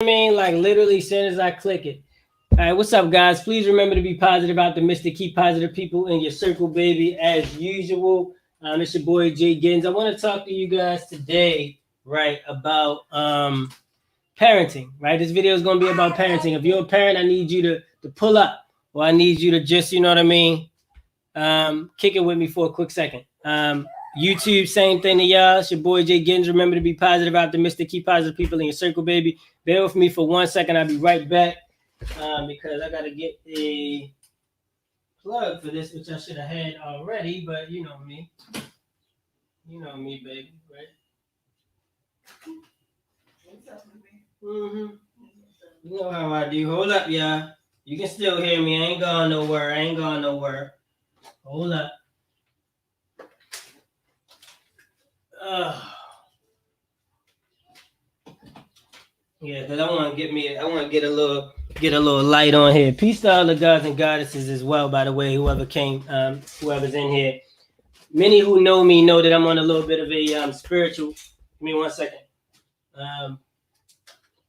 I mean, like literally as soon as I click it. All right, what's up, guys? Please remember to be positive, optimistic, keep positive people in your circle, baby, as usual. It's your boy Jay Giddens. I want to talk to you guys today, right, about parenting, right? This video is going to be about parenting. If you're a parent, I need you to pull up, or I need you to just, you know what I mean, kick it with me for a quick second. YouTube, same thing to y'all. It's your boy Jay Giddens. Remember to be positive, optimistic, keep positive people in your circle, baby. Bear with me for 1 second. I'll be right back because I got to get a plug for this, which I should have had already, but you know me. You know me, baby, right? Mm-hmm. You know how I do. Hold up, y'all. You can still hear me. I ain't going nowhere. Hold up. Yeah, because I want to get a little light on here. Peace to all the gods and goddesses as well, by the way, whoever's in here. Many who know me know that I'm on a little bit of a spiritual. Give me 1 second.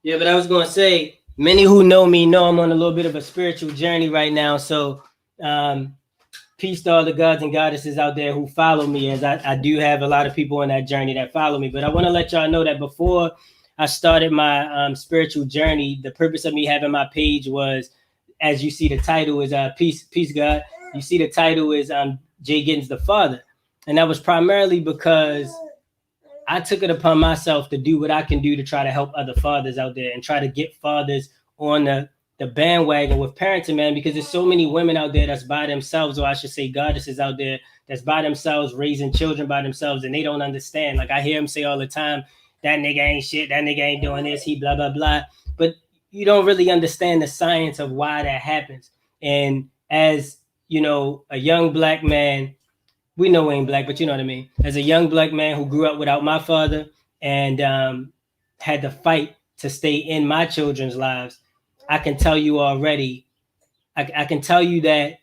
Yeah, but I was going to say, many who know me know I'm on a little bit of a spiritual journey right now. So, peace to all the gods and goddesses out there who follow me, as I do have a lot of people on that journey that follow me. But I want to let y'all know that before I started my spiritual journey, the purpose of me having my page was, as you see, the title is Peace God. You see the title is Jay Giddens the Father. And that was primarily because I took it upon myself to do what I can do to try to help other fathers out there and try to get fathers on the bandwagon with parenting, man, because there's so many women out there that's by themselves, or I should say goddesses out there that's by themselves, raising children by themselves, and they don't understand. Like I hear them say all the time, that nigga ain't shit, that nigga ain't doing this, he blah, blah, blah. But you don't really understand the science of why that happens. And as, you know, a young black man, we know we ain't black, but you know what I mean? As a young black man who grew up without my father and had to fight to stay in my children's lives, I can tell you already, I can tell you that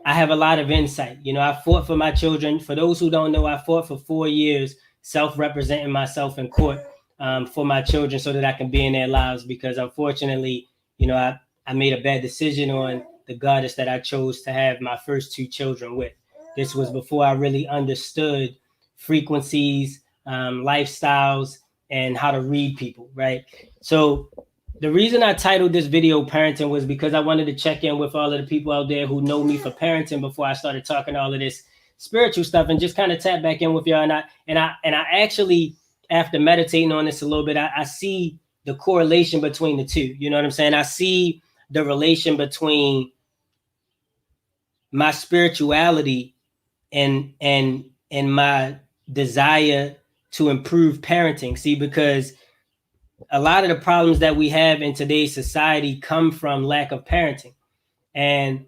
I have a lot of insight. You know, I fought for my children. For those who don't know, I fought for 4 years, self-representing myself in court for my children so that I can be in their lives. Because unfortunately, you know, I made a bad decision on the goddess that I chose to have my first 2 children with. This was before I really understood frequencies, lifestyles, and how to read people, right? So the reason I titled this video Parenting was because I wanted to check in with all of the people out there who know me for parenting before I started talking all of this spiritual stuff, and just kind of tap back in with y'all. And I actually, after meditating on this a little bit, I see the correlation between the two. You know what I'm saying? I see the relation between my spirituality and my desire to improve parenting. See, because a lot of the problems that we have in today's society come from lack of parenting. And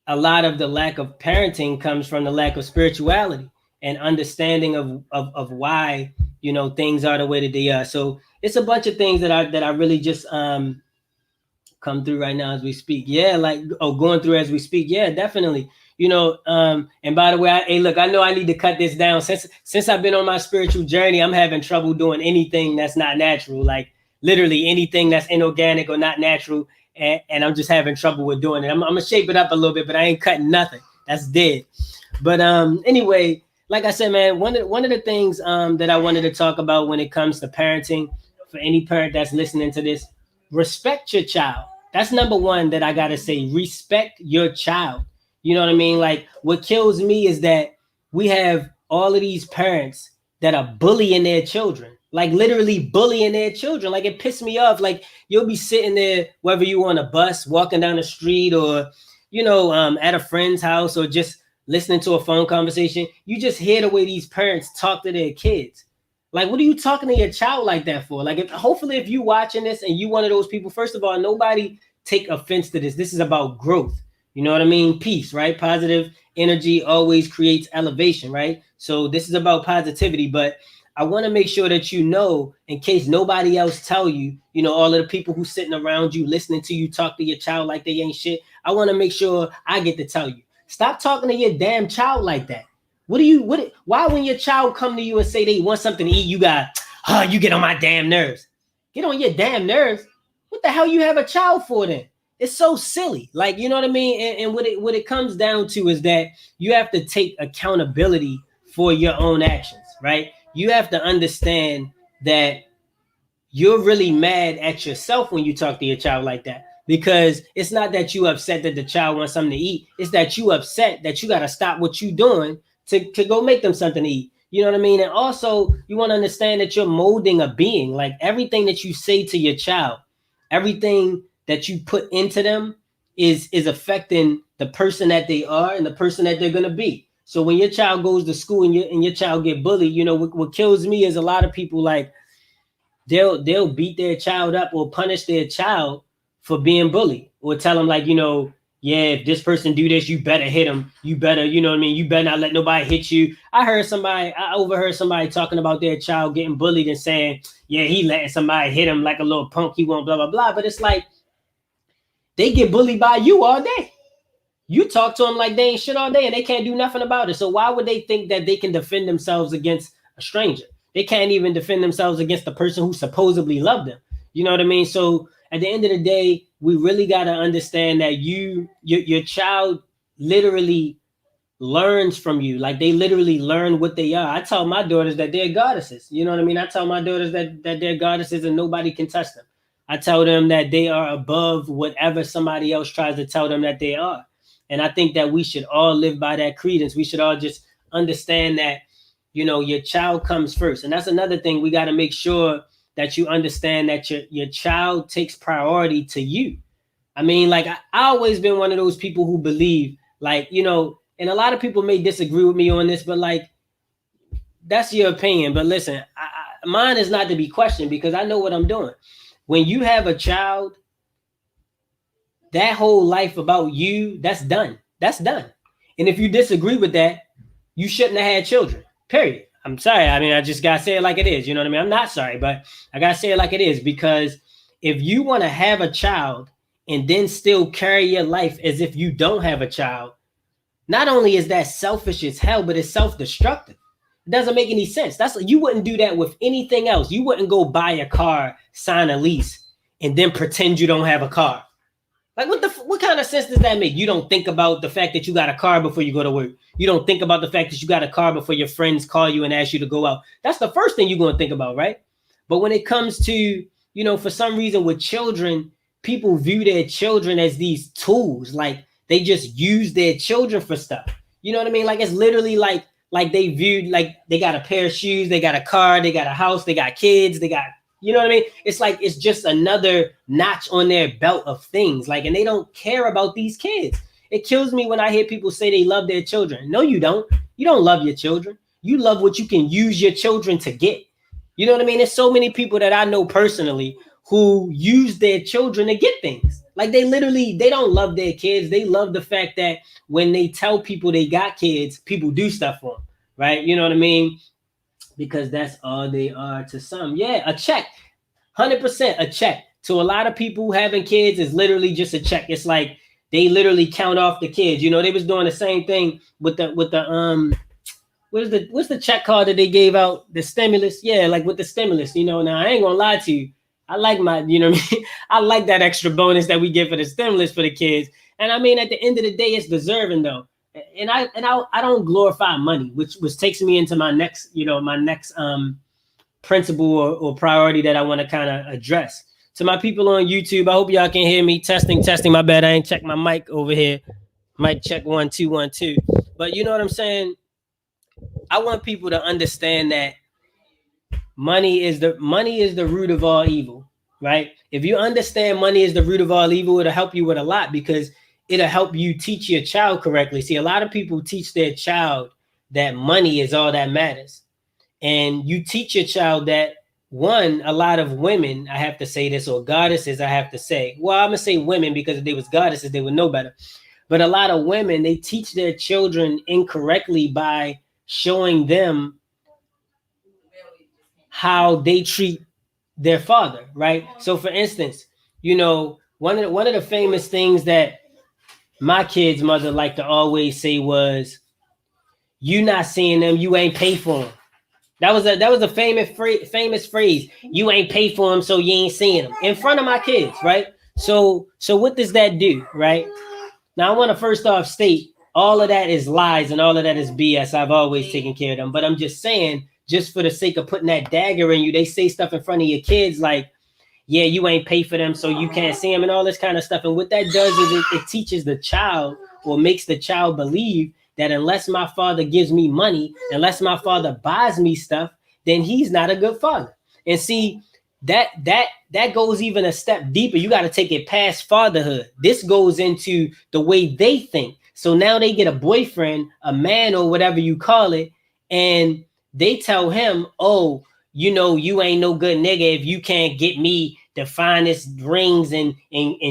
a lot of the lack of parenting comes from the lack of spirituality and understanding of why, you know, things are the way that they are. So it's a bunch of things that I really just come through right now as we speak. Yeah, like going through as we speak. Yeah, definitely. You know, and by the way, hey, look, I know I need to cut this down. Since I've been on my spiritual journey, I'm having trouble doing anything that's not natural, like literally anything that's inorganic or not natural. And I'm just having trouble with doing it. I'm gonna shape it up a little bit, but I ain't cutting nothing. That's dead. But anyway, like I said, man, one of the things that I wanted to talk about when it comes to parenting, for any parent that's listening to this, respect your child. That's number one that I gotta say. Respect your child. You know what I mean? Like, what kills me is that we have all of these parents that are bullying their children, like literally bullying their children. Like, it pissed me off. Like, you'll be sitting there, whether you on a bus, walking down the street, or, you know, at a friend's house, or just listening to a phone conversation. You just hear the way these parents talk to their kids. Like, what are you talking to your child like that for? Like, hopefully if you watching this and you one of those people, first of all, nobody take offense to this. This is about growth. You know what I mean? Peace, right? Positive energy always creates elevation, right? So this is about positivity, but I want to make sure that you know, in case nobody else tell you, you know, all of the people who sitting around you, listening to you talk to your child like they ain't shit. I want to make sure I get to tell you, stop talking to your damn child like that. Why when your child come to you and say they want something to eat, you get on my damn nerves. Get on your damn nerves. what the hell you have a child for then? It's so silly. Like, you know what I mean? And what it comes down to is that you have to take accountability for your own actions, right? You have to understand that you're really mad at yourself when you talk to your child like that. Because it's not that you upset that the child wants something to eat. It's that you upset that you got to stop what you're doing to go make them something to eat. You know what I mean? And also, you want to understand that you're molding a being. Like everything that you say to your child, everything that you put into them is affecting the person that they are and the person that they're going to be. So when your child goes to school and your child get bullied, you know, what kills me is a lot of people like they'll beat their child up or punish their child for being bullied, or tell them like, you know, yeah, if this person do this, you better hit him. You better, you know what I mean? You better not let nobody hit you. I overheard somebody talking about their child getting bullied and saying, yeah, he letting somebody hit him like a little punk. He won't blah, blah, blah. But it's like, they get bullied by you all day. You talk to them like they ain't shit all day and they can't do nothing about it. So why would they think that they can defend themselves against a stranger? They can't even defend themselves against the person who supposedly loved them. You know what I mean? So at the end of the day, we really got to understand that your child literally learns from you. Like they literally learn what they are. I tell my daughters that they're goddesses. You know what I mean? I tell my daughters that they're goddesses and nobody can touch them. I tell them that they are above whatever somebody else tries to tell them that they are. And I think that we should all live by that credence. We should all just understand that, you know, your child comes first. And that's another thing. We got to make sure that you understand that your child takes priority to you. I mean, like I always been one of those people who believe, like, you know, and a lot of people may disagree with me on this, but like, that's your opinion. But listen, mine is not to be questioned because I know what I'm doing. When you have a child, that whole life about you, that's done. That's done. And if you disagree with that, you shouldn't have had children, period. I'm sorry. I mean, I just got to say it like it is. You know what I mean? I'm not sorry, but I got to say it like it is, because if you want to have a child and then still carry your life as if you don't have a child, not only is that selfish as hell, but it's self-destructive. It doesn't make any sense. You wouldn't do that with anything else. You wouldn't go buy a car, sign a lease, and then pretend you don't have a car. Like what kind of sense does that make? You don't think about the fact that you got a car before you go to work. You don't think about the fact that you got a car before your friends call you and ask you to go out. That's the first thing you're going to think about, right? But when it comes to, you know, for some reason with children, people view their children as these tools. Like they just use their children for stuff. You know what I mean? Like it's literally like they viewed, like they got a pair of shoes, they got a car, they got a house, they got kids, they got, you know what I mean? It's like, it's just another notch on their belt of things. Like, and they don't care about these kids. It kills me when I hear people say they love their children. No, you don't. You don't love your children. You love what you can use your children to get. You know what I mean? There's so many people that I know personally who use their children to get things. Like they don't love their kids. They love the fact that when they tell people they got kids, people do stuff for them, right? You know what I mean? Because that's all they are to some. Yeah, a check, 100% a check. To a lot of people, having kids is literally just a check. It's like they literally count off the kids. You know, they was doing the same thing with the what's the check card that they gave out? The stimulus. Yeah, like with the stimulus. You know, now I ain't gonna lie to you. I like my, you know what I mean? I like that extra bonus that we get for the stimulus for the kids. And I mean, at the end of the day, it's deserving though. And I don't glorify money, which takes me into my next principle or priority that I want to kind of address. To my people on YouTube, I hope y'all can hear me. Testing. My bad. I ain't checked my mic over here. Mic check 1 2 1 2. But you know what I'm saying? I want people to understand that money is the root of all evil, right? If you understand money is the root of all evil, it'll help you with a lot, because it'll help you teach your child correctly. See, a lot of people teach their child that money is all that matters. And you teach your child that, one, a lot of women, I have to say this, or goddesses, I have to say. Well, I'm going to say women, because if they was goddesses, they would know better. But a lot of women, they teach their children incorrectly by showing them how they treat their father, right? So for instance, you know, one of the famous things that my kid's mother liked to always say was, you not seeing them, you ain't pay for them, That was a famous phrase. You ain't paid for them, so you ain't seeing them in front of my kids, right? So what does that do, right? Now I want to first off state all of that is lies and all of that is BS. I've always taken care of them, but I'm just saying, just for the sake of putting that dagger in you, they say stuff in front of your kids like, yeah, you ain't pay for them, so you can't see them and all this kind of stuff. And what that does is it teaches the child, or makes the child believe that unless my father gives me money, unless my father buys me stuff, then he's not a good father. And see, that goes even a step deeper. You got to take it past fatherhood. This goes into the way they think. So now they get a boyfriend, a man, or whatever you call it, and they tell him, oh, you know, you ain't no good nigga if you can't get me the finest rings and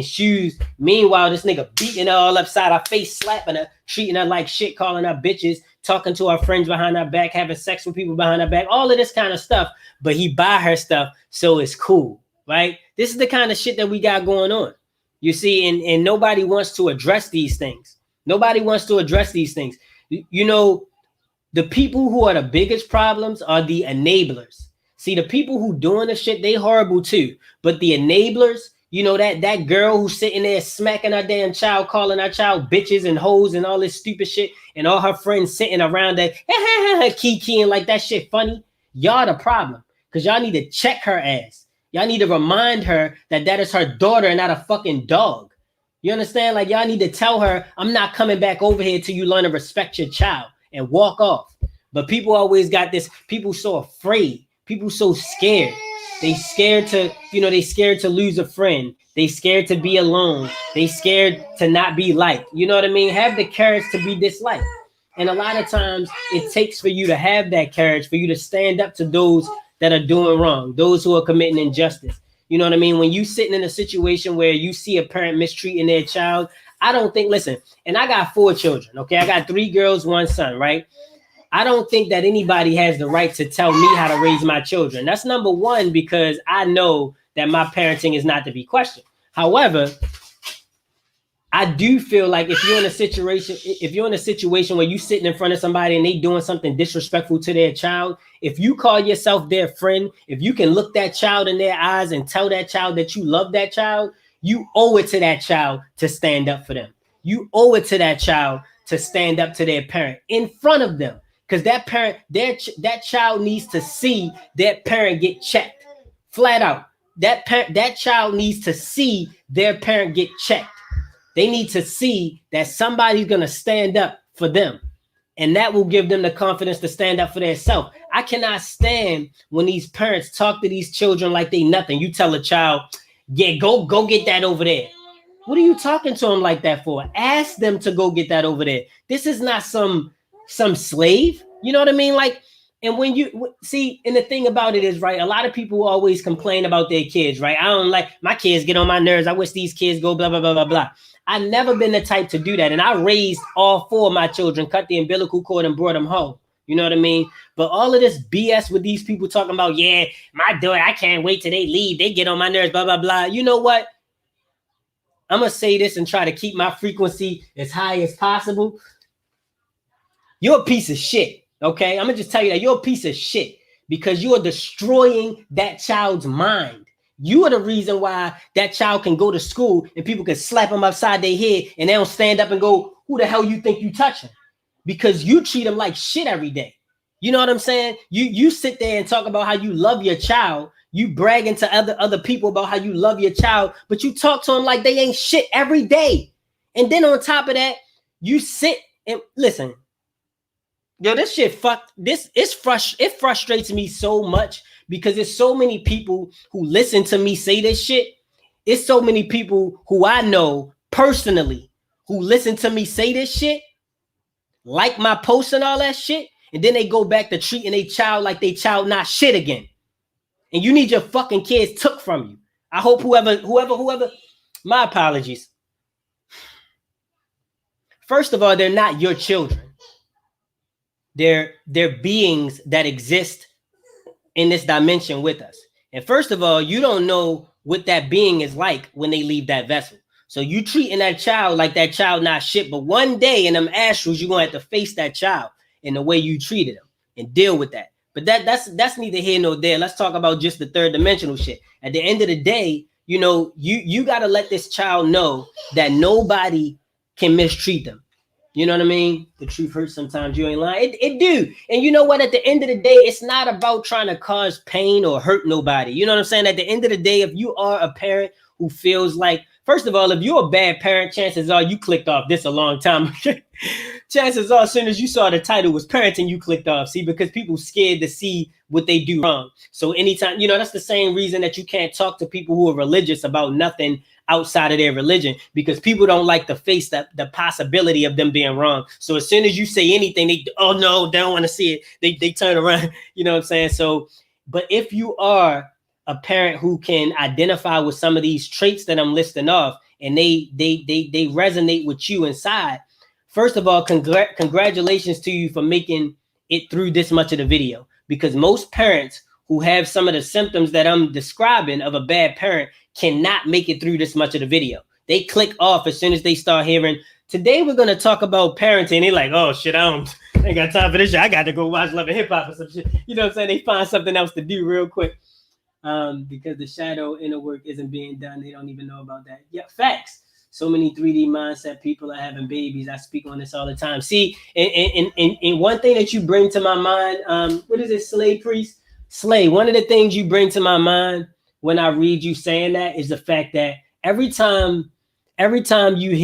shoes. Meanwhile, this nigga beating her all upside her face, slapping her, treating her like shit, calling her bitches, talking to her friends behind her back, having sex with people behind her back, all of this kind of stuff. But he buy her stuff, so it's cool, right? This is the kind of shit that we got going on. You see, and nobody wants to address these things. Nobody wants to address these things. You know, the people who are the biggest problems are the enablers. See, the people who doing the shit, they horrible too. But the enablers, you know, that girl who's sitting there smacking her damn child, calling her child bitches and hoes and all this stupid shit, and all her friends sitting around that kikiing like that shit funny. Y'all the problem, because y'all need to check her ass. Y'all need to remind her that that is her daughter and not a fucking dog. You understand? Like, y'all need to tell her, I'm not coming back over here till you learn to respect your child, and walk off. But people always got this, people so afraid. People so scared. They scared to, you know, they scared to lose a friend. They scared to be alone. They scared to not be liked. You know what I mean? Have the courage to be disliked. And a lot of times it takes for you to have that courage, for you to stand up to those that are doing wrong, those who are committing injustice. You know what I mean? When you sitting in a situation where you see a parent mistreating their child, I don't think, listen, and I got 4 children, okay? I got 3 girls, 1 son, right? I don't think that anybody has the right to tell me how to raise my children. That's number one, because I know that my parenting is not to be questioned. However, I do feel like if you're in a situation where you're sitting in front of somebody and they doing something disrespectful to their child, if you call yourself their friend, if you can look that child in their eyes and tell that child that you love that child, you owe it to that child to stand up for them. You owe it to that child to stand up to their parent in front of them. Because that parent, that child needs to see that parent get checked, flat out. That child needs to see their parent get checked. They need to see that somebody's gonna stand up for them, and that will give them the confidence to stand up for themselves. I cannot stand when these parents talk to these children like they nothing. You tell a child, yeah, go get that over there. What are you talking to them like that for? Ask them to go get that over there. This is not some slave, you know what I mean? Like, and when you see, and the thing about it is, right, a lot of people always complain about their kids, right? I don't like, my kids get on my nerves. I wish these kids go blah, blah, blah, blah, blah. I've never been the type to do that. And I raised all 4 of my children, cut the umbilical cord and brought them home. You know what I mean? But all of this BS with these people talking about, yeah, my daughter, I can't wait till they leave. They get on my nerves, blah, blah, blah. You know what? I'm going to say this and try to keep my frequency as high as possible. You're a piece of shit, okay? I'm going to just tell you that you're a piece of shit because you are destroying that child's mind. You are the reason why that child can go to school and people can slap them upside their head and they don't stand up and go, who the hell you think you touching? Because you treat them like shit every day. You know what I'm saying? You sit there and talk about how you love your child. You bragging to other people about how you love your child, but you talk to them like they ain't shit every day. And then on top of that, you sit and listen. Yo, this shit it frustrates me so much because there's so many people who listen to me say this shit. It's so many people who I know personally who listen to me say this shit, like my posts and all that shit, and then they go back to treating a child like they child not shit again. And you need your fucking kids took from you. I hope whoever, my apologies. First of all, they're not your children. They're beings that exist in this dimension with us. And first of all, you don't know what that being is like when they leave that vessel. So you treating that child like that child not shit. But one day in them astrals, you're going to have to face that child in the way you treated them and deal with that. But that's neither here nor there. Let's talk about just the third dimensional shit. At the end of the day, you got to let this child know that nobody can mistreat them. You know what I mean? The truth hurts sometimes. You ain't lying. It do. And you know what? At the end of the day, it's not about trying to cause pain or hurt nobody. You know what I'm saying? At the end of the day, if you are a parent who feels like, first of all, if you're a bad parent, chances are you clicked off this a long time. Chances are, as soon as you saw the title was parenting, you clicked off. See, because people scared to see what they do wrong. So anytime, that's the same reason that you can't talk to people who are religious about nothing outside of their religion, because people don't like to face the possibility of them being wrong. So as soon as you say anything, they don't want to see it. They turn around. You know what I'm saying? So, but if you are a parent who can identify with some of these traits that I'm listing off, and they resonate with you inside, first of all, congratulations to you for making it through this much of the video, because most parents who have some of the symptoms that I'm describing of a bad parent cannot make it through this much of the video. They click off as soon as they start hearing, today we're going to talk about parenting. They're like, oh shit, I ain't got time for this shit. I got to go watch Love and Hip Hop or some shit. You know what I'm saying? They find something else to do real quick. Because the shadow inner work isn't being done. They don't even know about that. Yeah, facts. So many 3D mindset people are having babies. I speak on this all the time. See, and one thing that you bring to my mind, what is it, Slay Priest? Slay, one of the things you bring to my mind when I read you saying that is the fact that every time you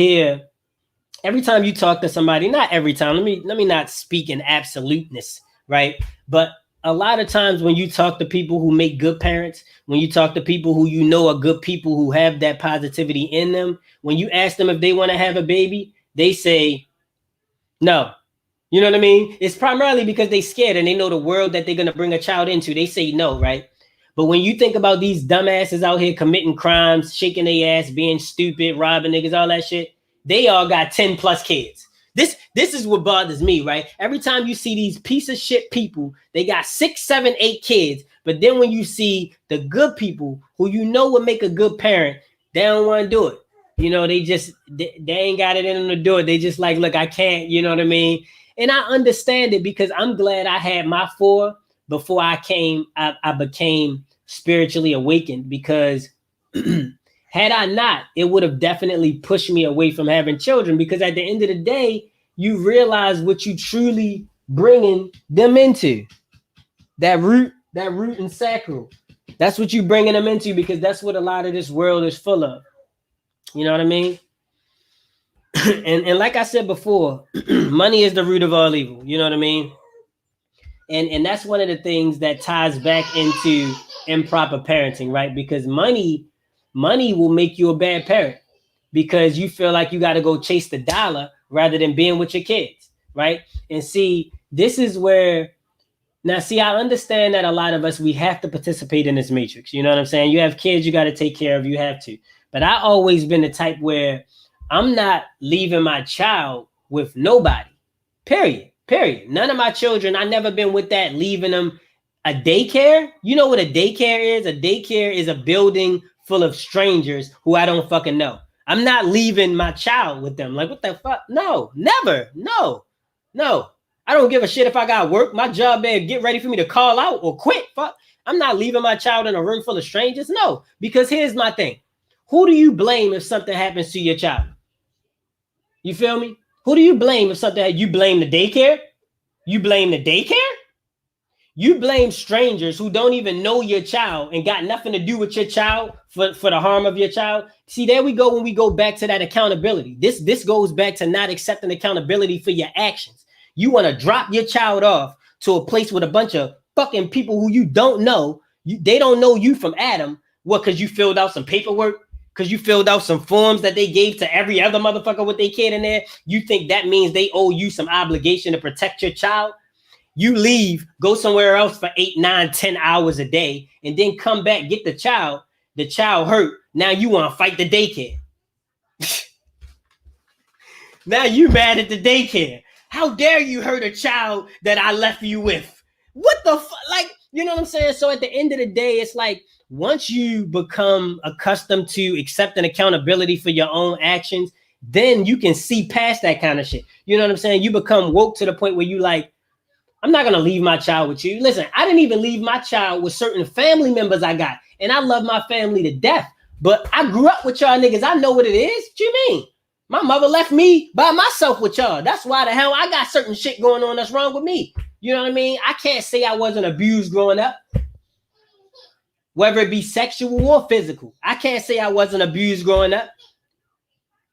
talk to somebody, not every time, let me not speak in absoluteness, right? But a lot of times when you talk to people who make good parents, when you talk to people who are good people who have that positivity in them, when you ask them if they want to have a baby, they say no. You know what I mean? It's primarily because they're scared and they know the world that they're going to bring a child into. They say no, right? But when you think about these dumbasses out here committing crimes, shaking their ass, being stupid, robbing niggas, all that shit, they all got 10 plus kids. This is what bothers me, right? Every time you see these piece of shit people, they got 6, 7, 8 kids. But then when you see the good people who would make a good parent, they don't want to do it. They ain't got it in them to do it. They just like, look, I can't, you know what I mean? And I understand it, because I'm glad I had my 4 before I became spiritually awakened, because had I not, it would have definitely pushed me away from having children, because at the end of the day, you realize what you truly bringing them into. That root and sacral. That's what you bringing them into, because that's what a lot of this world is full of. You know what I mean? and like I said before, money is the root of all evil. You know what I mean? And that's one of the things that ties back into improper parenting, right? Because money will make you a bad parent, because you feel like you got to go chase the dollar rather than being with your kids, right? And see, this is where, now see, I understand that a lot of us, we have to participate in this matrix. You know what I'm saying? You have kids you got to take care of, you have to. But I always been the type where I'm not leaving my child with nobody, period. None of my children, I never been with that, leaving them a daycare. You know what a daycare is? A daycare is a building full of strangers who I don't fucking know. I'm not leaving my child with them. Like, what the fuck? No, never. No. I don't give a shit if I got work. My job there, get ready for me to call out or quit. Fuck. I'm not leaving my child in a room full of strangers. No, because here's my thing. Who do you blame if something happens to your child? You feel me? Who do you blame if something, you blame the daycare? You blame the daycare? You blame strangers who don't even know your child and got nothing to do with your child for the harm of your child. See, there we go when we go back to that accountability. This goes back to not accepting accountability for your actions. You want to drop your child off to a place with a bunch of fucking people who you don't know. They don't know you from Adam. What, because you filled out some paperwork? Because you filled out some forms that they gave to every other motherfucker with their kid in there? You think that means they owe you some obligation to protect your child? You leave, go somewhere else for 8, 9, 10 hours a day, and then come back, get the child hurt. Now you want to fight the daycare. Now you mad at the daycare. How dare you hurt a child that I left you with? What the fuck? Like, you know what I'm saying? So at the end of the day, it's like, once you become accustomed to accepting accountability for your own actions, then you can see past that kind of shit. You know what I'm saying? You become woke to the point where you like, I'm not gonna leave my child with you. Listen, I didn't even leave my child with certain family members I got, and I love my family to death. But I grew up with y'all niggas. I know what it is. What you mean? My mother left me by myself with y'all. That's why the hell I got certain shit going on that's wrong with me. You know what I mean? I can't say I wasn't abused growing up, whether it be sexual or physical. I can't say I wasn't abused growing up.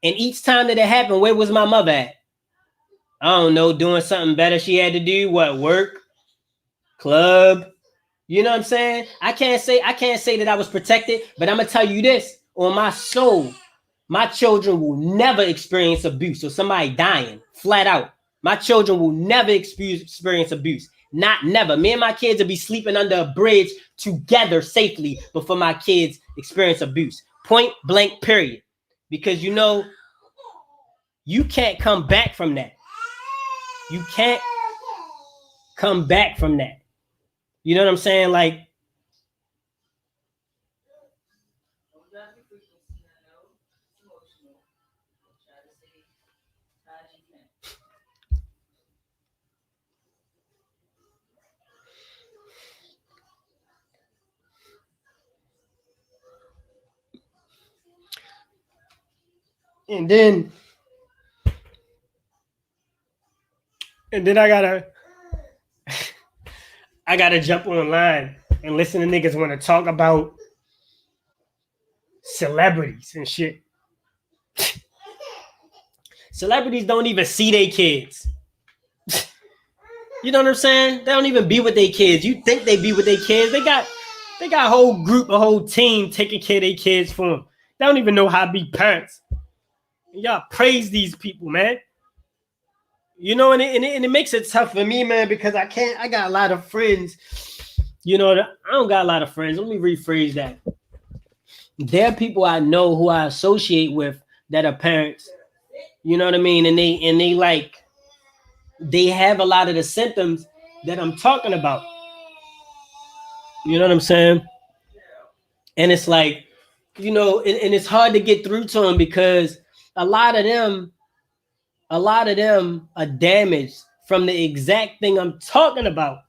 And each time that it happened, where was my mother at? I don't know, doing something better she had to do. What, work? Club? You know what I'm saying? I can't say that I was protected, but I'm gonna tell you this, on my soul, my children will never experience abuse or somebody dying, flat out. My children will never experience abuse. Not never. Me and my kids will be sleeping under a bridge together safely before my kids experience abuse. Point blank, period. Because you know, you can't come back from that. You can't come back from that. You know what I'm saying? Like, and then I gotta jump online and listen to niggas want to talk about celebrities and shit. Celebrities don't even see their kids. You know what I'm saying? They don't even be with their kids. You think they be with their kids. They got a whole group, a whole team taking care of their kids for them. They don't even know how to be parents. And y'all praise these people, man. You know, and it makes it tough for me, man, because I got a lot of friends. You know, I don't got a lot of friends. Let me rephrase that. There are people I know who I associate with that are parents. You know what I mean? And they like, they have a lot of the symptoms that I'm talking about. You know what I'm saying? And it's like, you know, and it's hard to get through to them because a lot of them are damaged from the exact thing I'm talking about.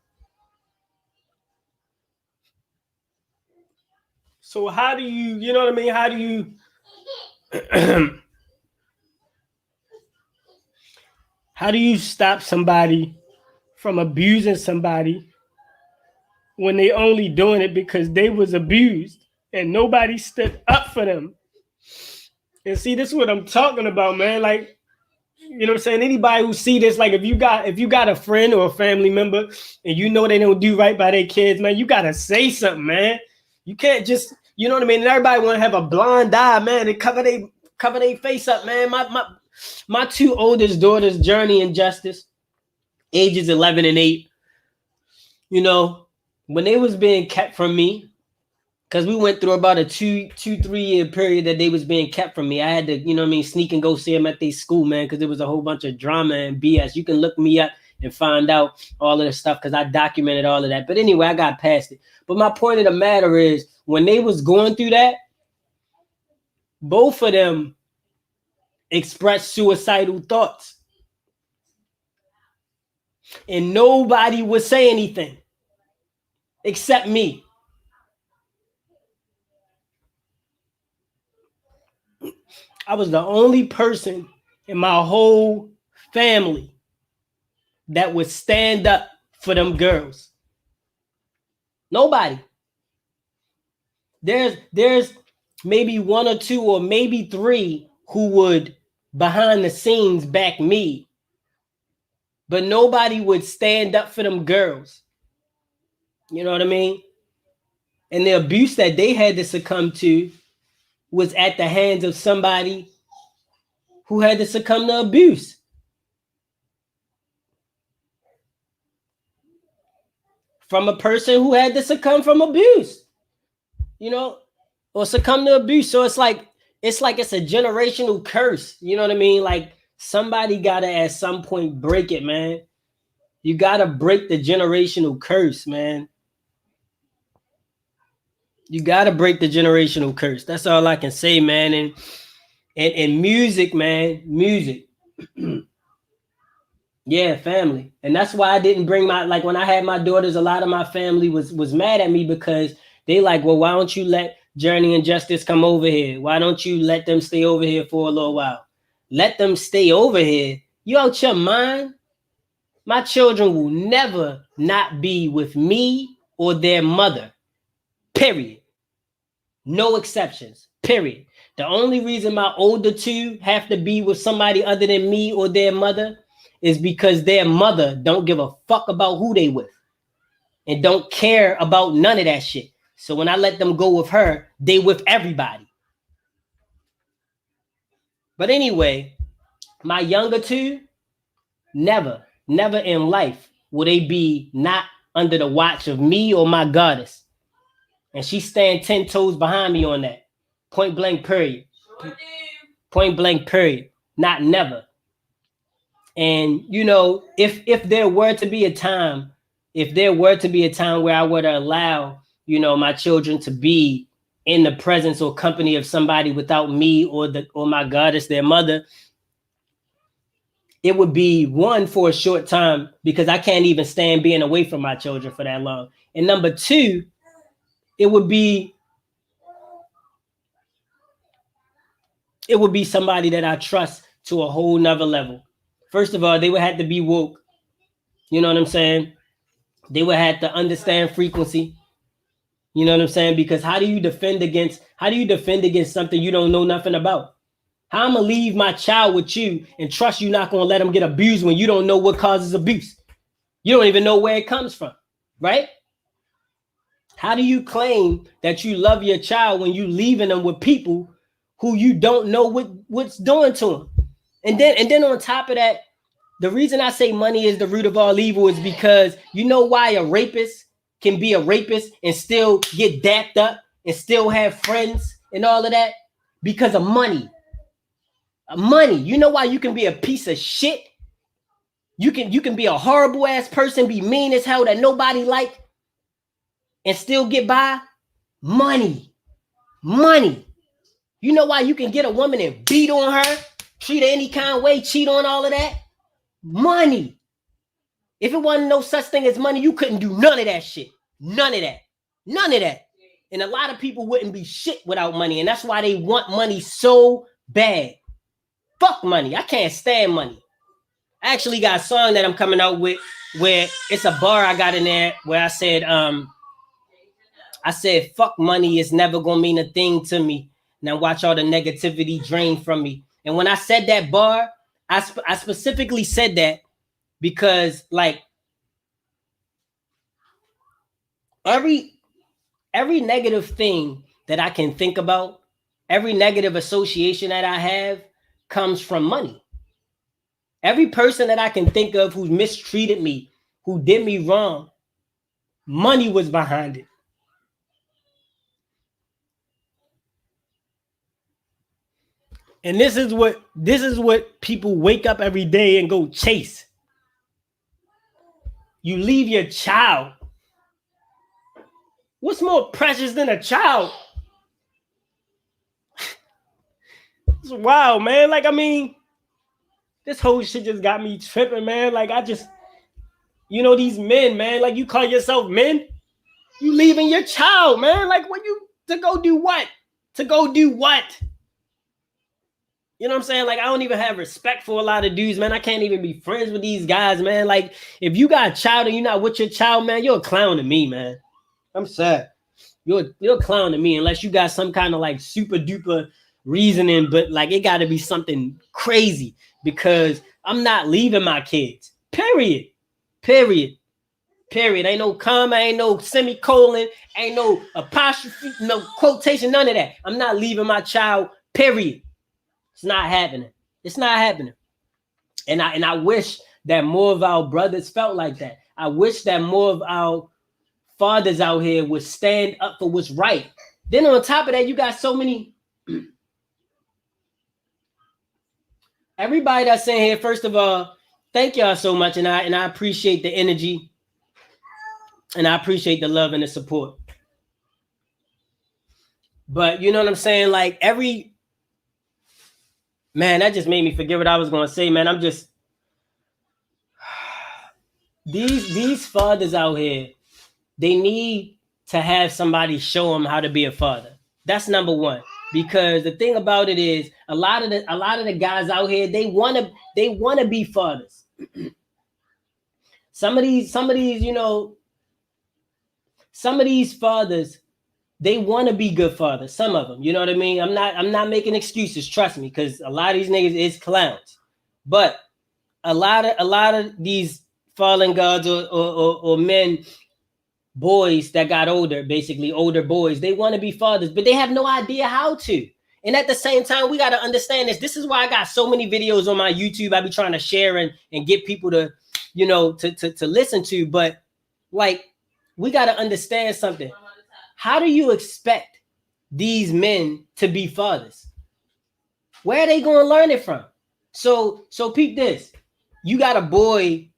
So how do you know what I mean? How do you how do you stop somebody from abusing somebody when they only doing it because they was abused and nobody stood up for them? And see, this is what I'm talking about, man. Like, you know what I'm saying? Anybody who see this, like if you got a friend or a family member and you know they don't do right by their kids, man, you gotta say something, man. You can't just, you know what I mean? And everybody want to have a blind eye, man, and cover their face up, man. My two oldest daughters, Journey and Justice, ages 11 and 8, you know, when they was being kept from me, because we went through about a 3 year period that they was being kept from me. I had to, you know what I mean, sneak and go see them at their school, man, because there was a whole bunch of drama and BS. You can look me up and find out all of the stuff because I documented all of that. But anyway, I got past it. But my point of the matter is, when they was going through that, both of them expressed suicidal thoughts. And nobody would say anything except me. I was the only person in my whole family that would stand up for them girls. Nobody. There's maybe one or two or maybe three who would behind the scenes back me, but nobody would stand up for them girls. You know what I mean? And the abuse that they had to succumb to was at the hands of somebody who had to succumb to abuse. From a person who had to succumb from abuse, you know, or succumb to abuse. So it's like it's a generational curse. You know what I mean? Like somebody gotta at some point break it, man. You gotta break the generational curse, man. You gotta break the generational curse. That's all I can say, man. And music, man, music. Yeah, family. And that's why I didn't bring my, like when I had my daughters, a lot of my family was mad at me because they like, well, why don't you let Journey and Justice come over here? Why don't you let them stay over here for a little while? Let them stay over here. You out your mind? My children will never not be with me or their mother. Period. No exceptions. Period. The only reason my older two have to be with somebody other than me or their mother is because their mother don't give a fuck about who they with and don't care about none of that shit. So when I let them go with her, they with everybody. But anyway, my younger two, never in life will they be not under the watch of me or my goddess. And she stand 10 toes behind me on that. Point blank, period. Point blank, period. Not never. And you know, if there were to be a time, where I would allow, you know, my children to be in the presence or company of somebody without me or my goddess, their mother, it would be one for a short time because I can't even stand being away from my children for that long. And number two, it would be somebody that I trust to a whole nother level. First of all, they would have to be woke. You know what I'm saying? They would have to understand frequency. You know what I'm saying? Because how do you defend against something you don't know nothing about? How I'm gonna leave my child with you and trust you not gonna let them get abused when you don't know what causes abuse? You don't even know where it comes from, right? How do you claim that you love your child when you leaving them with people who you don't know what's doing to them? And then on top of that, the reason I say money is the root of all evil is because you know why a rapist can be a rapist and still get dapped up and still have friends and all of that? Because of money. Money. You know why you can be a piece of shit? You can be a horrible ass person, be mean as hell that nobody like, and still get by? Money. Money. You know why you can get a woman and beat on her, treat her any kind of way, cheat on all of that? Money. If it wasn't no such thing as money, you couldn't do none of that shit. None of that. None of that. And a lot of people wouldn't be shit without money. And that's why they want money so bad. Fuck money. I can't stand money. I actually got a song that I'm coming out with where it's a bar I got in there where I said, fuck money is never gonna mean a thing to me. Now watch all the negativity drain from me. And when I said that bar, I specifically said that because like every negative thing that I can think about, every negative association that I have comes from money. Every person that I can think of who mistreated me, who did me wrong, money was behind it. And this is what people wake up every day and go chase. You leave your child. What's more precious than a child? It's wild, man. Like, I mean, this whole shit just got me tripping, man. Like, you know, these men, man, like you call yourself men, you leaving your child, man. Like, to go do what? To go do what? You know what I'm saying? Like, I don't even have respect for a lot of dudes, man. I can't even be friends with these guys, man. Like, if you got a child and you're not with your child, man, you're a clown to me, man. I'm sad. You're a clown to me unless you got some kind of like super duper reasoning, but like it got to be something crazy because I'm not leaving my kids. Period. Ain't no comma, ain't no semicolon, ain't no apostrophe, no quotation, none of that. I'm not leaving my child. Period. It's not happening. It's not happening. And I wish that more of our brothers felt like that. I wish that more of our fathers out here would stand up for what's right. Then on top of that, you got so many. Everybody that's in here, first of all, thank y'all so much, and I appreciate the energy, and I appreciate the love and the support. But you know what I'm saying? Like man, that just made me forget what I was going to say, man. these fathers out here, they need to have somebody show them how to be a father. That's number one. Because the thing about it is, a lot of the guys out here, they wanna be fathers. Some of these, you know, some of these fathers, they want to be good fathers. Some of them, you know what I mean? I'm not making excuses, trust me, because a lot of these niggas is clowns. But a lot of these fallen gods or men, boys that got older, basically older boys, they want to be fathers, but they have no idea how to. And at the same time, we got to understand this. This is why I got so many videos on my YouTube. I be trying to share and get people to, you know, to listen to. But like, we got to understand something. How do you expect these men to be fathers? Where are they going to learn it from? So peep this. You got a boy,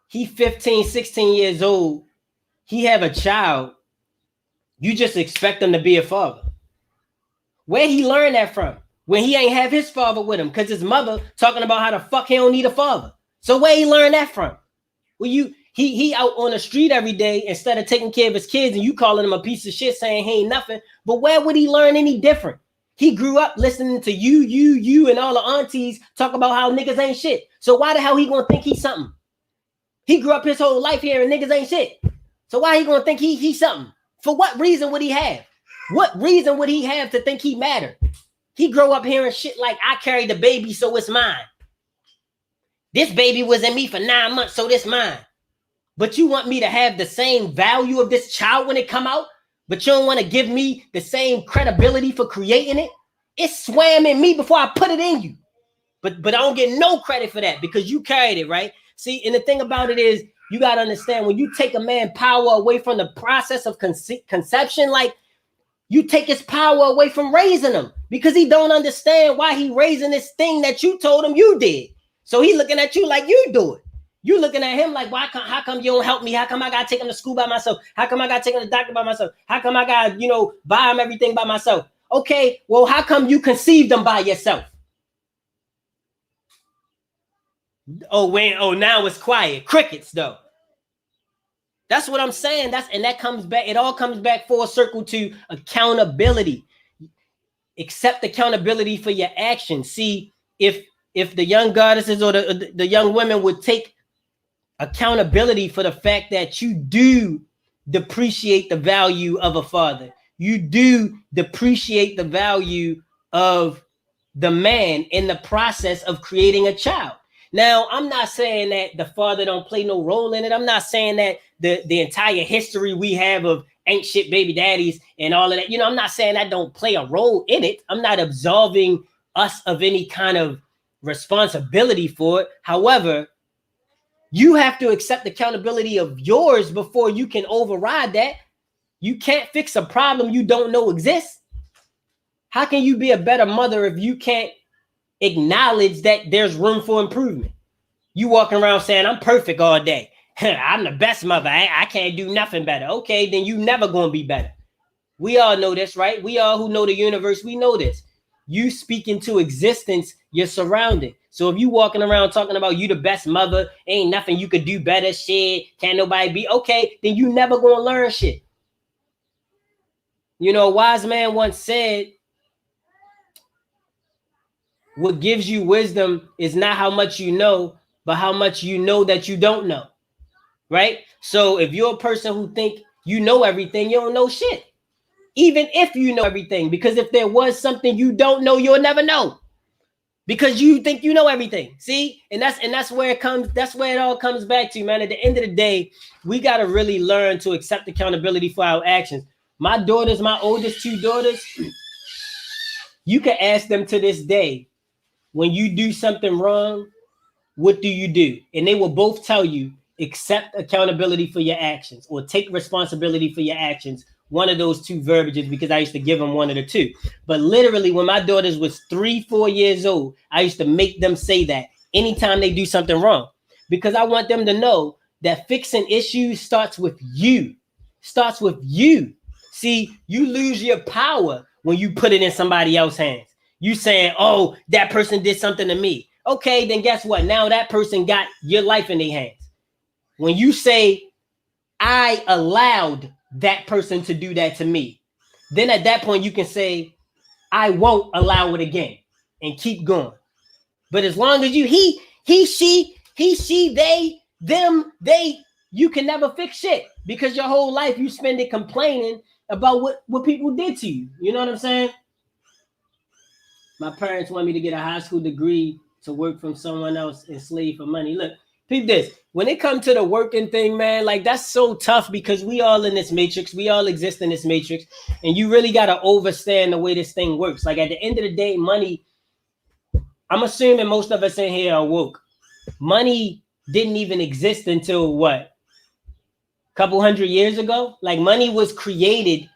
he 15, 16 years old. He have a child. You just expect him to be a father. Where he learned that from? When he ain't have his father with him, because his mother talking about how the fuck he don't need a father. So where he learned that from? Well, he out on the street every day instead of taking care of his kids, and you calling him a piece of shit saying he ain't nothing. But where would he learn any different? He grew up listening to you and all the aunties talk about how niggas ain't shit. So why the hell he gonna think he's something? He grew up his whole life hearing niggas ain't shit. So why he gonna think he's something? For what reason would he have? What reason would he have to think he mattered? He grew up hearing shit like, I carried the baby, so it's mine. This baby was in me for 9 months, so it's mine. But you want me to have the same value of this child when it come out? But you don't want to give me the same credibility for creating it? It swam in me before I put it in you. But I don't get no credit for that because you carried it, right? See, and the thing about it is, you got to understand, when you take a man power away from the process of conception, like, you take his power away from raising him because he don't understand why he raising this thing that you told him you did. So he looking at you like you do it. You looking at him like, how come you don't help me? How come I got to take him to school by myself? How come I got to take him to the doctor by myself? How come I got to, buy him everything by myself? Okay, well, how come you conceived them by yourself? Now it's quiet. Crickets, though. That's what I'm saying. That comes back. It all comes back full circle to accountability. Accept accountability for your actions. See, if the young goddesses or the young women would take accountability for the fact that you do depreciate the value of a father, you do depreciate the value of the man in the process of creating a child. Now, I'm not saying that the father don't play no role in it. I'm not saying that the entire history we have of ain't shit baby daddies and all of that, I'm not saying that don't play a role in it. I'm not absolving us of any kind of responsibility for it. However, you have to accept accountability of yours before you can override that. You can't fix a problem you don't know exists. How can you be a better mother if you can't acknowledge that there's room for improvement? You walking around saying, I'm perfect all day. I'm the best mother. I can't do nothing better. Okay, then you never going to be better. We all know this, right? We all who know the universe, we know this. You speak into existence, you're surrounded. So if you walking around talking about you the best mother, ain't nothing you could do better, shit, can't nobody be, okay, then you never going to learn shit. A wise man once said, what gives you wisdom is not how much you know, but how much you know that you don't know. Right? So if you're a person who think you know everything, you don't know shit. Even if you know everything, because if there was something you don't know, you'll never know. Because you think you know everything. See? And that's where it all comes back to, man. At the end of the day, we got to really learn to accept accountability for our actions. My oldest two daughters, you can ask them to this day, when you do something wrong, what do you do? And they will both tell you, accept accountability for your actions or take responsibility for your actions. One of those two verbiages, because I used to give them one of the two. But literally, when my daughters was 3-4 years old, I used to make them say that anytime they do something wrong, because I want them to know that fixing issues starts with you. See, you lose your power when you put it in somebody else's hands. You saying, oh, that person did something to me. Okay, then guess what? Now that person got your life in their hands. When you say, I allowed that person to do that to me, then at that point you can say, I won't allow it again, and keep going. But as long as you, he, she, they, them, they, you can never fix shit, because your whole life you spend it complaining about what people did to you. You know what I'm saying? My parents want me to get a high school degree to work from someone else and slave for money. Look, peep this. When it comes to the working thing, man, like that's so tough, because we all in this matrix. We all exist in this matrix. And you really got to understand the way this thing works. Like at the end of the day, money, I'm assuming most of us in here are woke. Money didn't even exist until what? A couple hundred years ago? Like money was created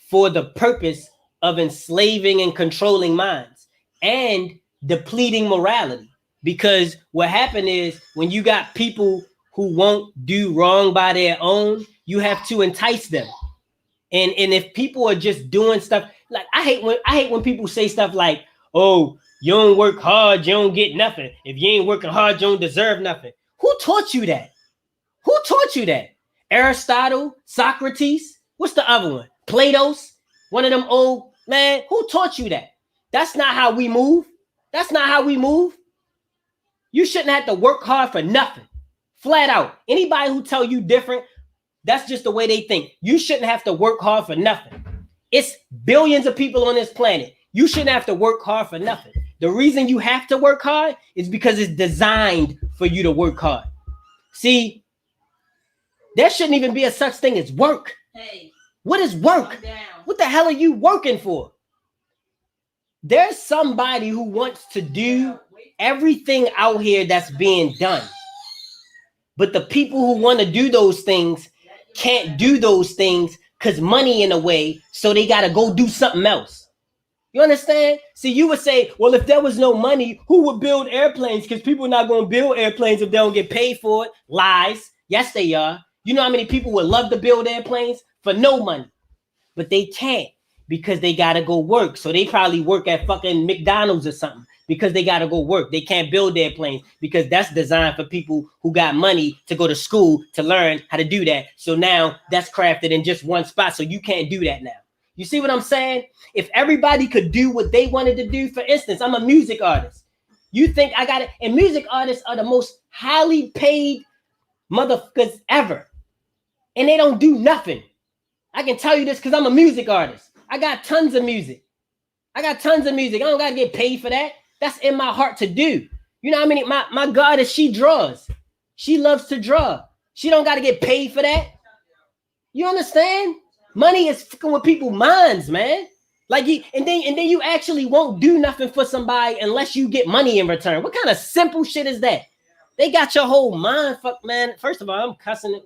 for the purpose of enslaving and controlling minds and depleting morality. Because what happened is, when you got people who won't do wrong by their own, you have to entice them. And if people are just doing stuff, like I hate when people say stuff like, oh, you don't work hard, you don't get nothing. If you ain't working hard, you don't deserve nothing. Who taught you that? Who taught you that? Aristotle, Socrates, what's the other one? Plato's, one of them old, man, who taught you that? That's not how we move. That's not how we move. You shouldn't have to work hard for nothing. Flat out. Anybody who tell you different, that's just the way they think. You shouldn't have to work hard for nothing. It's billions of people on this planet. You shouldn't have to work hard for nothing. The reason you have to work hard is because it's designed for you to work hard. See, there shouldn't even be a such thing as work. Hey, what is work? What the hell are you working for? There's somebody who wants to do everything out here that's being done. But the people who want to do those things can't do those things because money in a way, so they got to go do something else. You understand? See, you would say, well, if there was no money, who would build airplanes? Because people are not going to build airplanes if they don't get paid for it. Lies. Yes, they are. You know how many people would love to build airplanes for no money? But they can't, because they got to go work. So they probably work at fucking McDonald's or something, because they got to go work. They can't build airplanes because that's designed for people who got money to go to school to learn how to do that. So now that's crafted in just one spot. So you can't do that now. You see what I'm saying? If everybody could do what they wanted to do, for instance, I'm a music artist. You think I got it? And music artists are the most highly paid motherfuckers ever. And they don't do nothing. I can tell you this because I'm a music artist. I got tons of music. I don't got to get paid for that. That's in my heart to do. You know what I mean? My goddess, she draws. She loves to draw. She don't got to get paid for that. You understand? Money is fucking with people's minds, man. Like, and then you actually won't do nothing for somebody unless you get money in return. What kind of simple shit is that? They got your whole mind fucked, man. First of all, I'm cussing it.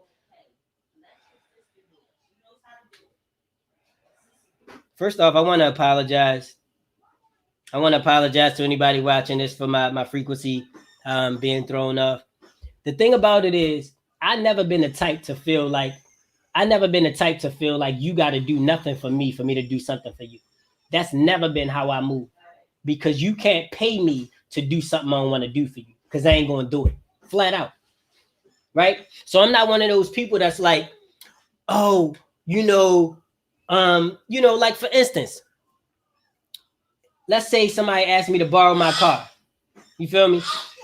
First off, I want to apologize. I want to apologize to anybody watching this for my frequency being thrown off. The thing about it is, I've never been the type to feel like you got to do nothing for me to do something for you. That's never been how I move, because you can't pay me to do something I don't want to do for you, because I ain't going to do it flat out. Right? So I'm not one of those people that's like, oh, like for instance, let's say somebody asked me to borrow my car. You feel me?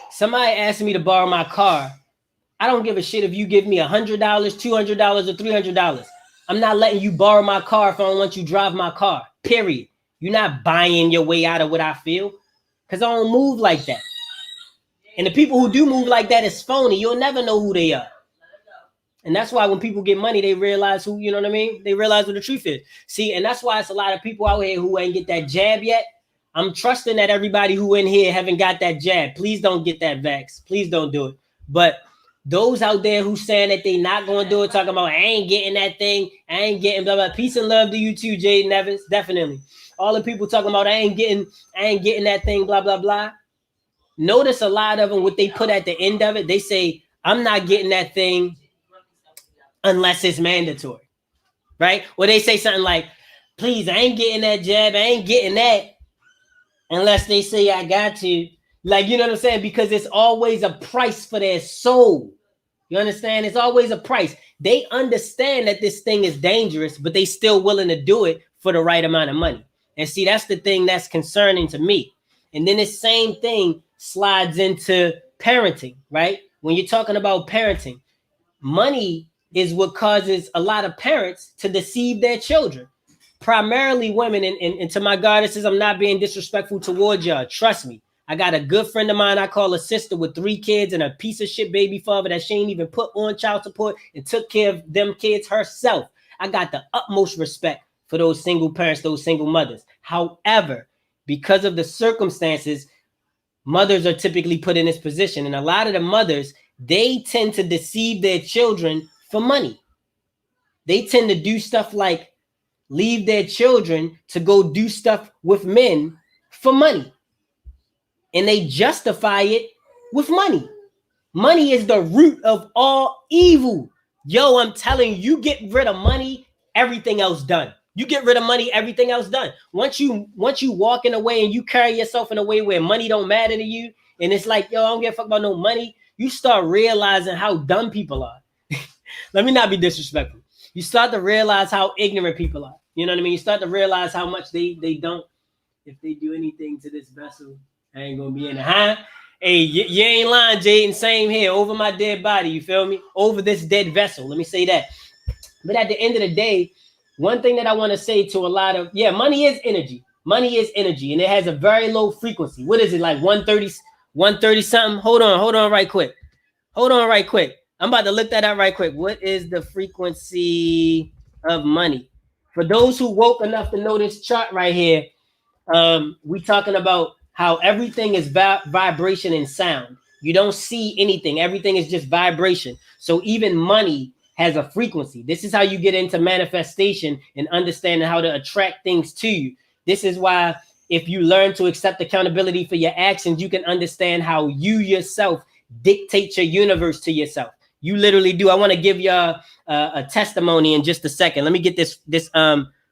Somebody asked me to borrow my car. I don't give a shit if you give me $100, $200, or $300. I'm not letting you borrow my car if I don't want you to drive my car, period. You're not buying your way out of what I feel, because I don't move like that. And the people who do move like that is phony. You'll never know who they are. And that's why when people get money, they realize who, you know what I mean? They realize what the truth is. See, and that's why it's a lot of people out here who ain't get that jab yet. I'm trusting that everybody who in here haven't got that jab. Please don't get that vax. Please don't do it. But those out there who saying that they not going to do it, talking about, I ain't getting that thing, I ain't getting blah, blah. Peace and love to you too, Jade Nevis. Definitely. All the people talking about, I ain't getting that thing, blah, blah, blah. Notice a lot of them, what they put at the end of it, they say, I'm not getting that thing unless it's mandatory, right? Or they say something like, please, I ain't getting that jab, I ain't getting that unless they say I got to. Like, you know what I'm saying? Because it's always a price for their soul. You understand? It's always a price. They understand that this thing is dangerous, but they still willing to do it for the right amount of money. And see, that's the thing that's concerning to me. And then this same thing slides into parenting, right? When you're talking about parenting, money is what causes a lot of parents to deceive their children, primarily women. And to my goddesses, I'm not being disrespectful towards y'all. Trust me. I got a good friend of mine I call a sister with 3 kids and a piece of shit baby father that she ain't even put on child support and took care of them kids herself. I got the utmost respect for those single parents, those single mothers. However, because of the circumstances, mothers are typically put in this position. And a lot of the mothers, they tend to deceive their children for money. They tend to do stuff like leave their children to go do stuff with men for money. And they justify it with money. Money is the root of all evil. Yo, I'm telling you, you get rid of money, everything else done. You get rid of money, everything else done. Once you walk in a way and you carry yourself in a way where money don't matter to you, and it's like, yo, I don't give a fuck about no money, you start realizing how dumb people are. Let me not be disrespectful. You start to realize how ignorant people are. You know what I mean? You start to realize how much they don't, if they do anything to this vessel, I ain't gonna be in the huh? Hey, you ain't lying, Jaden. Same here, over my dead body. You feel me? Over this dead vessel. Let me say that. But at the end of the day, one thing that I want to say to a lot of, money is energy. Money is energy, and it has a very low frequency. What is it, like 130 something? Hold on right quick. I'm about to look that up right quick. What is the frequency of money? For those who woke enough to know this chart right here, we talking about how everything is vibration and sound. You don't see anything. Everything is just vibration. So even money has a frequency. This is how you get into manifestation and understanding how to attract things to you. This is why if you learn to accept accountability for your actions, you can understand how you yourself dictate your universe to yourself. You literally do. I want to give you a testimony in just a second. Let me get this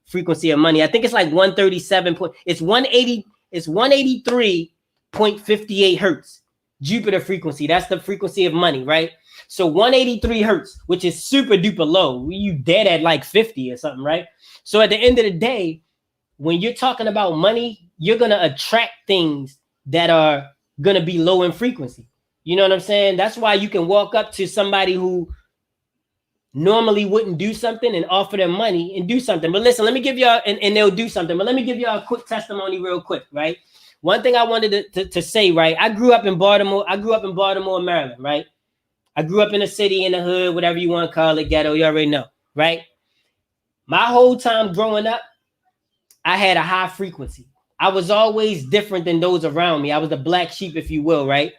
frequency of money. I think it's like 137. It's 180. It's 183.58 hertz. Jupiter frequency. That's the frequency of money, right? So 183 hertz, which is super duper low. You dead at like 50 or something, right? So at the end of the day, when you're talking about money, you're going to attract things that are going to be low in frequency. You know what I'm saying? That's why you can walk up to somebody who normally wouldn't do something and offer them money and do something. But listen, let me give y'all, and they'll do something. But let me give y'all a quick testimony real quick, right? One thing I wanted to say, right? I grew up in Baltimore, Maryland, right? I grew up in a city, in the hood, whatever you want to call it, ghetto, you already know, right? My whole time growing up, I had a high frequency. I was always different than those around me. I was the black sheep, if you will, right?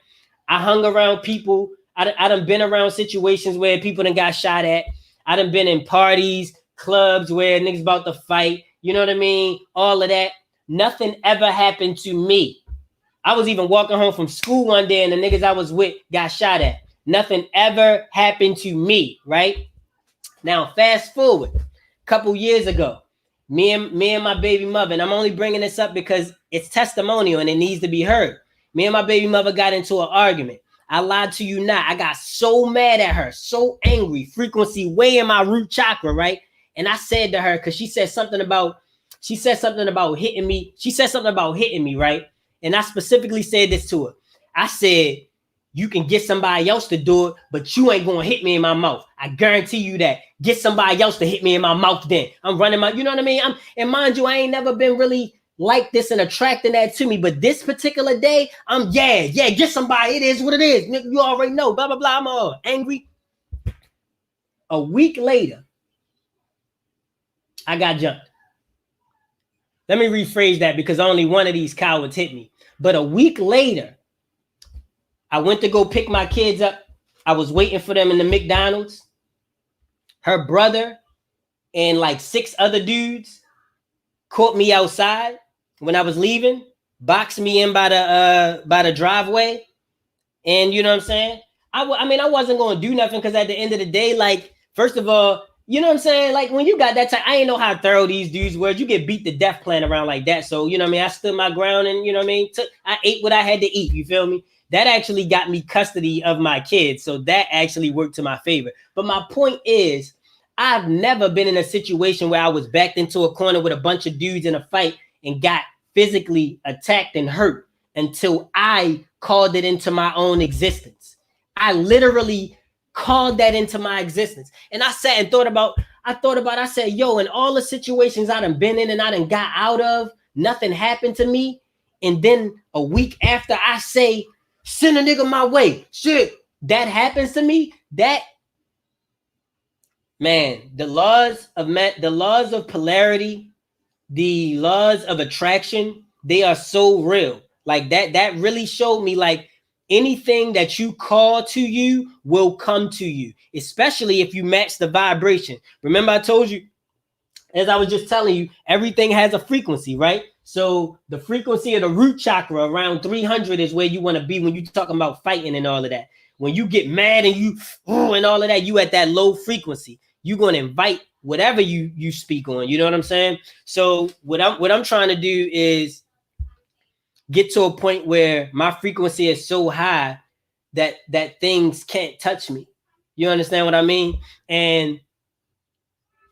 I hung around people. I done been around situations where people done got shot at. I done been in parties, clubs where niggas about to fight. You know what I mean? All of that. Nothing ever happened to me. I was even walking home from school one day and the niggas I was with got shot at. Nothing ever happened to me, right? Now, fast forward a couple years ago, me and my baby mother, and I'm only bringing this up because it's testimonial and it needs to be heard. Me and my baby mother got into an argument. I lied to you not. I got so mad at her, so angry, frequency way in my root chakra, right? And I said to her, because she said something about hitting me. She said something about hitting me, right? And I specifically said this to her. I said, you can get somebody else to do it, but you ain't going to hit me in my mouth. I guarantee you that. Get somebody else to hit me in my mouth then. I'm running my, you know what I mean? And mind you, I ain't never been really like this and attracting that to me. But this particular day, get somebody. It is what it is. You already know, blah, blah, blah. I'm all angry. A week later, I got jumped. Let me rephrase that because only one of these cowards hit me. But a week later, I went to go pick my kids up. I was waiting for them in the McDonald's. Her brother and like 6 other dudes caught me outside when I was leaving, boxed me in by the driveway. And you know what I'm saying? I wasn't going to do nothing because at the end of the day, like, first of all, you know what I'm saying? Like, when you got that time, I ain't know how thorough these dudes were. You get beat to death playing around like that. So, you know what I mean? I stood my ground and, you know what I mean? I ate what I had to eat. You feel me? that actually got me custody of my kids. So that actually worked to my favor. But my point is, I've never been in a situation where I was backed into a corner with a bunch of dudes in a fight and got physically attacked and hurt until I called it into my own existence. I literally called that into my existence. And I sat and I said, yo, in all the situations I done been in and I done got out of, nothing happened to me. And then a week after I say, send a nigga my way, shit, that happens to me. That, man, the laws of polarity, the laws of attraction, they are so real. Like that really showed me, like, anything that you call to you will come to you, especially if you match the vibration. Remember, I told you, as I was just telling you, everything has a frequency, right? So the frequency of the root chakra around 300 is where you want to be when you're talking about fighting and all of that. When you get mad and you and all of that, you at that low frequency. You're going to invite whatever you speak on. You know what I'm saying? So what I'm trying to do is get to a point where my frequency is so high that things can't touch me. You understand what I mean? And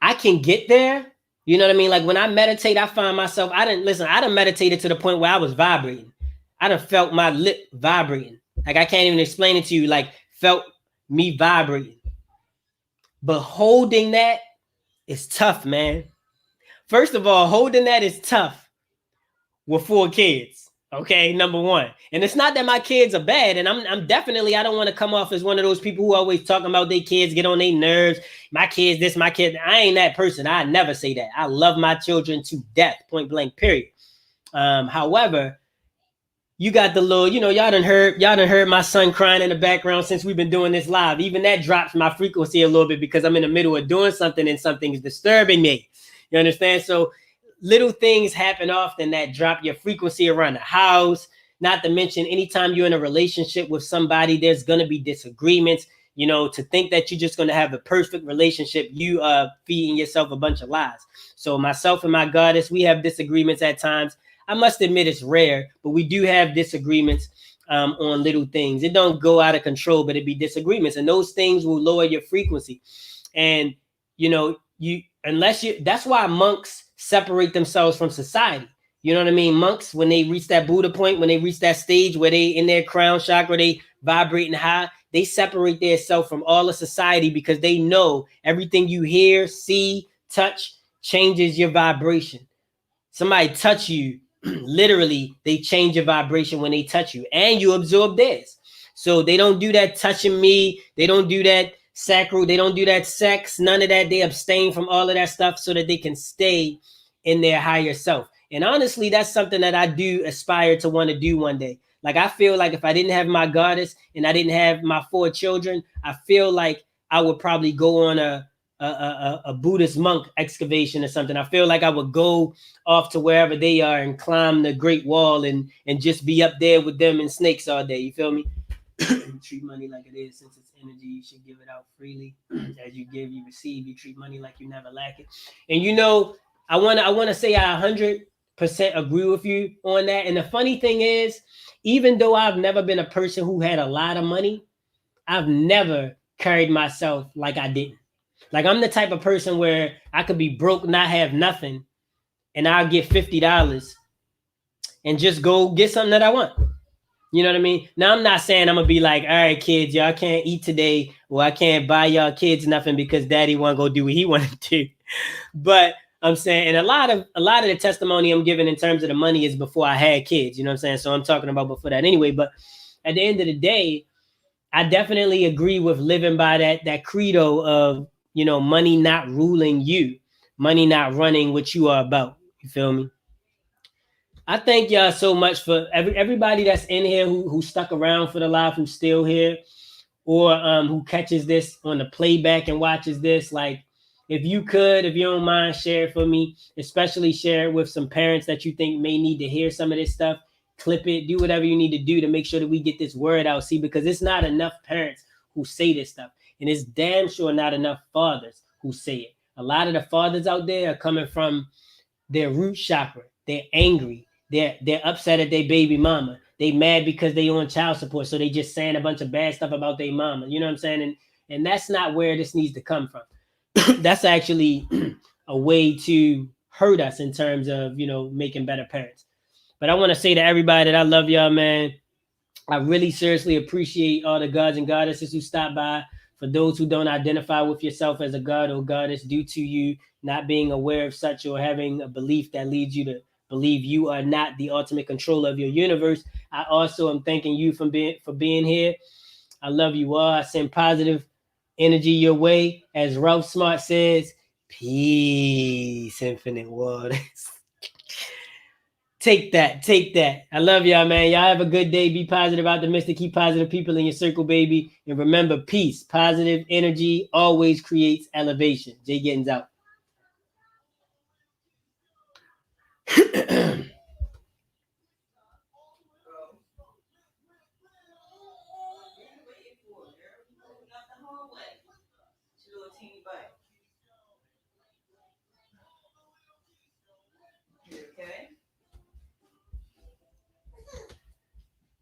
I can get there. You know what I mean? Like when I meditate, I find myself, I done meditated to the point where I was vibrating. I done felt my lip vibrating. Like I can't even explain it to you. Like felt me vibrating. But holding that is tough, man. First of all, holding that is tough with 4 kids. Okay, number one. And it's not that my kids are bad. And I'm definitely, I don't want to come off as one of those people who always talking about their kids, get on their nerves. My kids, this, my kid. I ain't that person. I never say that. I love my children to death, point blank, period. However, you got the little, y'all done heard my son crying in the background since we've been doing this live. Even that drops my frequency a little bit because I'm in the middle of doing something and something is disturbing me. You understand? So little things happen often that drop your frequency around the house. Not to mention, anytime you're in a relationship with somebody, there's going to be disagreements. To think that you're just going to have a perfect relationship, you are feeding yourself a bunch of lies. So myself and my goddess, we have disagreements at times. I must admit it's rare, but we do have disagreements on little things. It don't go out of control, but it be disagreements. And those things will lower your frequency. And, that's why monks separate themselves from society. You know what I mean? Monks, when they reach that Buddha point, when they reach that stage where they in their crown chakra, they vibrating high, they separate themselves from all of society because they know everything you hear, see, touch changes your vibration. Somebody touch you, literally, they change your vibration when they touch you and you absorb theirs. So they don't do that touching me. They don't do that sacral. They don't do that sex, none of that. They abstain from all of that stuff so that they can stay in their higher self. And honestly, that's something that I do aspire to want to do one day. Like, I feel like if I didn't have my goddess and I didn't have my 4 children, I feel like I would probably go on a Buddhist monk excavation or something. I feel like I would go off to wherever they are and climb the Great Wall and just be up there with them and snakes all day. You feel me? Treat money like it is. Since it's energy, you should give it out freely. As you give, you receive. You treat money like you never lack it. And I want to say I 100% agree with you on that. And the funny thing is, even though I've never been a person who had a lot of money, I've never carried myself like I didn't. Like, I'm the type of person where I could be broke, not have nothing, and I'll get $50 and just go get something that I want. You know what I mean? Now, I'm not saying I'm going to be like, all right, kids, y'all can't eat today, or I can't buy y'all kids nothing because daddy want to go do what he want to do. But I'm saying, and a lot of the testimony I'm giving in terms of the money is before I had kids, you know what I'm saying? So I'm talking about before that anyway. But at the end of the day, I definitely agree with living by that credo of, money not ruling you, money not running what you are about. You feel me? I thank y'all so much for everybody that's in here who stuck around for the live, who's still here, or who catches this on the playback and watches this. Like, if you don't mind, share it for me, especially share it with some parents that you think may need to hear some of this stuff. Clip it, do whatever you need to do to make sure that we get this word out. See, because it's not enough parents who say this stuff. And it's damn sure not enough fathers who say it. A lot of the fathers out there are coming from their root chakra. They're angry. They're upset at their baby mama. they mad because they on child support, so they just saying a bunch of bad stuff about their mama. You know what I'm saying? And that's not where this needs to come from. That's actually a way to hurt us in terms of, making better parents. But I want to say to everybody that I love y'all, man. I really seriously appreciate all the gods and goddesses who stop by. For those who don't identify with yourself as a god or goddess due to you not being aware of such or having a belief that leads you to believe you are not the ultimate controller of your universe, I also am thanking you for being here. I love you all. I send positive energy your way. As Ralph Smart says, peace, infinite waters. Take that. I love y'all, man. Y'all have a good day. Be positive, optimistic. Keep positive people in your circle, baby. And remember, peace, positive energy always creates elevation. Jay Gittins out.